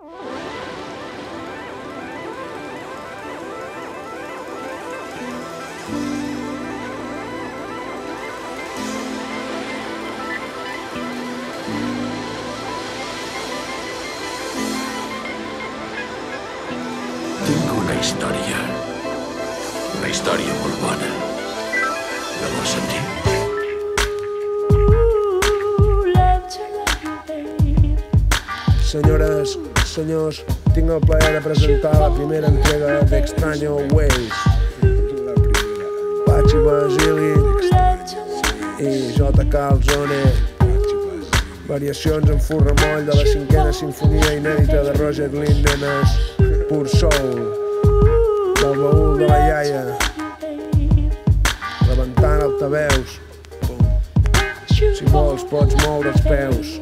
Tinc una història molt bona. La vols sentir? Senyores, senyors, tinc el plaer de presentar la primera entrega d'Extraño Ways. Patxi Basili i J. Calzone. Variacions en fur remoll de la 5a sinfonia inèdita de Roger Lindemann, Pur Soul, del baúl de la iaia, rebentant altaveus. Si vols pots moure els peus.